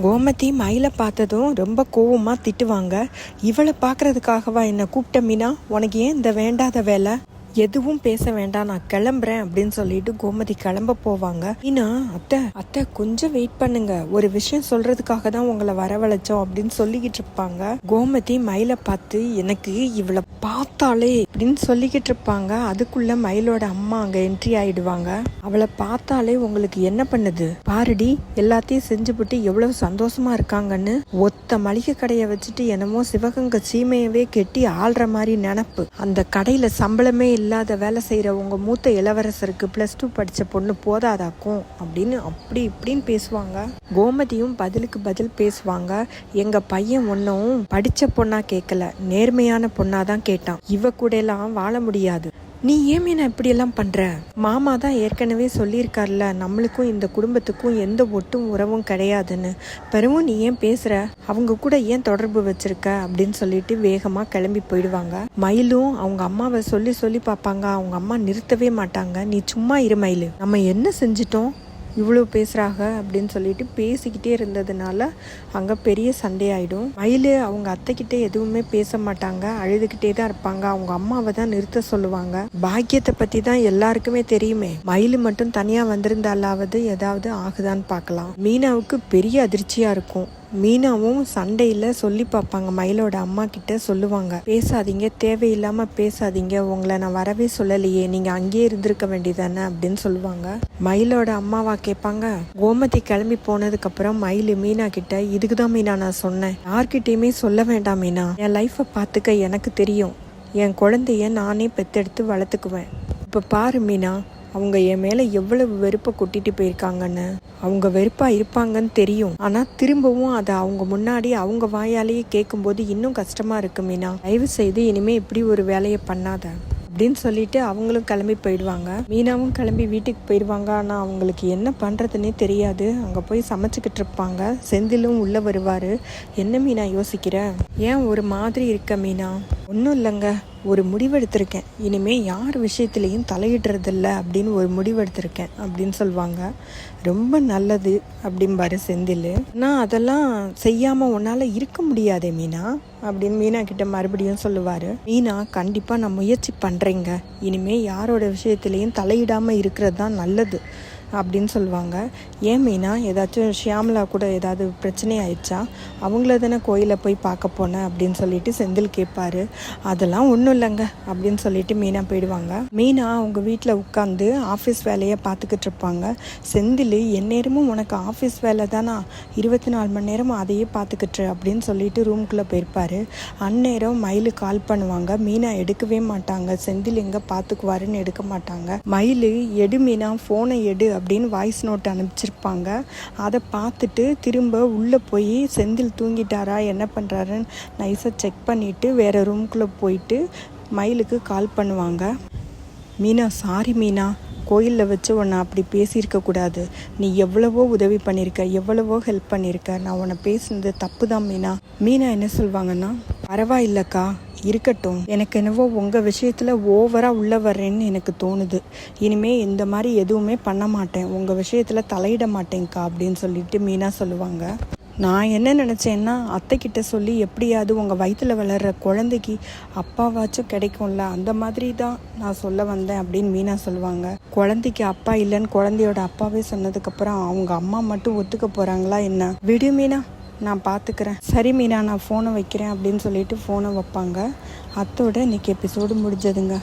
கோமதி மயிலை பார்த்ததும் ரொம்ப கோவமாக திட்டுவாங்க. இவளை பார்க்கறதுக்காகவா என்னை கூப்பிட்ட மீனா? உனக்கு ஏன் இந்த வேண்டாத வேலை? எதுவும் பேச வேண்டாம், நான் கிளம்புறேன் அப்படின்னு சொல்லிட்டு கோமதி கிளம்ப போவாங்க. மீனா, அத்தை அத்தை கொஞ்சம் வெயிட் பண்ணுங்க, ஒரு விஷயம் சொல்றதுக்காக தான் உங்களை வரவழைச்சோம் அப்படின்னு சொல்லிக்கிட்டு இருப்பாங்க. கோமதி மயிலை பார்த்து எனக்கு இவளை பார்த்தாலே அப்படின்னு சொல்லிக்கிட்டு இருப்பாங்க. அதுக்குள்ள மயிலோட அம்மா அங்க என்ட்ரி ஆயிடுவாங்க. அவளை பார்த்தாலே உங்களுக்கு என்ன பண்ணுது பாருடி, எல்லாத்தையும் செஞ்சுபிட்டு எவ்வளவு சந்தோஷமா இருக்காங்கன்னு. ஒத்த மளிகை கடையை வச்சுட்டு என்னமோ சிவகங்கை சீமையவே கெட்டி ஆள்ற மாதிரி நினப்பு. அந்த கடையில சம்பளமே இல்லாத வேலை செய்கிற உங்கள் மூத்த இளவரசருக்கு +2 படித்த பொண்ணு போதாதாக்கும் அப்படின்னு அப்படி இப்படின்னு பேசுவாங்க. கோமதியும் பதிலுக்கு பதில் பேசுவாங்க. எங்கள் பையன் ஒன்றும் படித்த பொண்ணா கேட்கல, நேர்மையான பொண்ணா தான் கேட்டான். இவ கூட எல்லாம் வாழ முடியாது. நீ ஏன் மீனா இப்படியெல்லாம் பண்ணுற? மாமா தான் ஏற்கனவே சொல்லியிருக்கார்ல, நம்மளுக்கும் இந்த குடும்பத்துக்கும் எந்த ஒட்டும் உறவும் கிடையாதுன்னு. பிறகும் நீ ஏன் பேசுகிற? அவங்க கூட ஏன் தொடர்பு வச்சிருக்க அப்படின்னு சொல்லிட்டு வேகமாக கிளம்பி போயிடுவாங்க. மயிலும் அவங்க அம்மாவை சொல்லி சொல்லி பார்ப்பாங்க. அவங்க அம்மா நிறுத்தவே மாட்டாங்க. நீ சும்மா இரு மயிலு, நம்ம என்ன செஞ்சிட்டோம் இவ்வளோ பேசுகிறாங்க அப்படின்னு சொல்லிட்டு பேசிக்கிட்டே இருந்ததுனால அங்கே பெரிய சண்டையாயிடும். மயில் அவங்க அத்தைக்கிட்டே எதுவுமே பேச மாட்டாங்க, அழுதுகிட்டே தான் இருப்பாங்க. அவங்க அம்மாவை தான் நிறுத்த சொல்லுவாங்க. பாக்கியத்தை பற்றி தான் எல்லாருக்குமே தெரியுமே. மயில் மட்டும் தனியாக வந்திருந்தாலாவது ஏதாவது ஆகுதான்னு பார்க்கலாம். மீனாவுக்கு பெரிய அதிர்ச்சியாக இருக்கும். மீனாவும் சண்டையில் சொல்லி பார்ப்பாங்க. மயிலோட அம்மா கிட்ட சொல்லுவாங்க, பேசாதீங்க, தேவையில்லாமல் பேசாதீங்க, உங்களை நான் வரவே சொல்லலையே, நீங்கள் அங்கேயே இருந்திருக்க வேண்டியதானே அப்படின்னு சொல்லுவாங்க. மயிலோட அம்மாவா கேட்பாங்க. கோமதி கிளம்பி போனதுக்கப்புறம் மயில் மீனா கிட்ட, இதுக்கு தான் மீனா நான் சொன்னேன், யார்கிட்டையுமே சொல்ல வேண்டாம் மீனா, என் லைஃப்பை பார்த்துக்க எனக்கு தெரியும், என் குழந்தைய நானே பெத்தெடுத்து வளர்த்துக்குவேன். இப்போ பாரு மீனா, அவங்க என் மேலே எவ்வளவு வெறுப்பை கொட்டிட்டு போயிருக்காங்கன்னு. அவங்க வெறுப்பாக இருப்பாங்கன்னு தெரியும், ஆனால் திரும்பவும் அதை அவங்க முன்னாடி அவங்க வாயாலேயே கேட்கும்போது இன்னும் கஷ்டமாக இருக்கு மீனா. தயவு செய்து இனிமேல் இப்படி ஒரு வேலையை பண்ணாத அப்படின்னு சொல்லிட்டு அவங்களும் கிளம்பி போயிடுவாங்க. மீனாவும் கிளம்பி வீட்டுக்கு போயிடுவாங்க. ஆனால் அவங்களுக்கு என்ன பண்ணுறதுன்னே தெரியாது. அங்கே போய் சமைச்சிக்கிட்டு இருப்பாங்க. செந்திலும் உள்ளே வருவார். என்ன மீனா யோசிக்கிற? ஏன் ஒரு மாதிரி இருக்க மீனா? ஒன்றும் இல்லைங்க, ஒரு முடிவெடுத்திருக்கேன், இனிமேல் யார் விஷயத்துலேயும் தலையிடுறதில்ல அப்படின்னு ஒரு முடிவெடுத்திருக்கேன் அப்படின்னு சொல்லுவாங்க. ரொம்ப நல்லது அப்படிம்பாரு செந்தில். நான் அதெல்லாம் செய்யாமல் உன்னால் இருக்க முடியாதே மீனா அப்படின்னு மீனா கிட்ட மறுபடியும் சொல்லுவார். மீனா, கண்டிப்பாக நான் முயற்சி பண்ணுறேங்க, இனிமேல் யாரோட விஷயத்துலேயும் தலையிடாமல் இருக்கிறது தான் நல்லது அப்படின்னு சொல்லுவாங்க. ஏன் மீனா, ஏதாச்சும் ஷியாமலா கூட ஏதாவது பிரச்சனை ஆயிடுச்சா? அவங்கள தானே கோயிலை போய் பார்க்க போனேன் அப்படின்னு சொல்லிட்டு செந்தில் கேட்பாரு. அதெல்லாம் ஒன்றும் இல்லைங்க அப்படின்னு சொல்லிட்டு மீனா போயிடுவாங்க. மீனா அவங்க வீட்டில் உட்காந்து ஆஃபீஸ் வேலையை பார்த்துக்கிட்டு இருப்பாங்க. செந்தில், எந்நேரமும் உனக்கு ஆஃபீஸ் வேலை தானா, 24 மணி நேரமும் அதையே பார்த்துக்கிட்டு அப்படின்னு சொல்லிட்டு ரூம்குள்ளே போயிருப்பாரு. அந்நேரம் மயில் கால் பண்ணுவாங்க. மீனா எடுக்கவே மாட்டாங்க. செந்தில் எங்கே பார்த்துக்குவாருன்னு எடுக்க மாட்டாங்க. மயில், எடு மீனா, ஃபோனை எடு அப்படின்னு வாய்ஸ் நோட் அனுப்பிச்சிருப்பாங்க. அதை பார்த்துட்டு திரும்ப உள்ளே போய் செந்தில் தூங்கிட்டாரா என்ன பண்ணுறாருன்னு நைஸாக செக் பண்ணிவிட்டு வேறு ரூம்குள்ளே போயிட்டு மயிலுக்கு கால் பண்ணுவாங்க. மீனா, சாரி மீனா, கோயிலில் வச்சு உன்னை அப்படி பேசியிருக்கக்கூடாது, நீ எவ்வளவோ உதவி பண்ணியிருக்க, எவ்வளவோ ஹெல்ப் பண்ணியிருக்க, நான் உன்னை பேசுனது தப்பு தான் மீனா. மீனா என்ன சொல்வாங்கன்னா, பரவாயில்லக்கா, இருக்கட்டும், எனக்கு என்னவோ உங்கள் விஷயத்தில் ஓவராக உள்ள வர்றேன்னு எனக்கு தோணுது, இனிமேல் இந்த மாதிரி எதுவுமே பண்ண மாட்டேன், உங்கள் விஷயத்தில் தலையிட மாட்டேங்க்கா அப்படின்னு சொல்லிட்டு மீனா சொல்லுவாங்க. நான் என்ன நினச்சேன்னா, அத்தைக்கிட்ட சொல்லி எப்படியாவது உங்கள் வயிற்றில் வளர்கிற குழந்தைக்கு அப்பாவாச்சும் கிடைக்கும்ல, அந்த மாதிரி தான் நான் சொல்ல வந்தேன் அப்படின்னு மீனா சொல்லுவாங்க. குழந்தைக்கு அப்பா இல்லைன்னு குழந்தையோட அப்பாவே சொன்னதுக்கப்புறம் அவங்க அம்மா மட்டும் ஒத்துக்க போகிறாங்களா என்ன? விடு மீனா, நான் பார்த்துக்கிறேன். சரி மீனா, நான் ஃபோனை வைக்கிறேன் அப்படின்னு சொல்லிட்டு ஃபோனை வைப்பாங்க. அத்தோட இன்னைக்கு எபிசோடு முடிஞ்சதுங்க.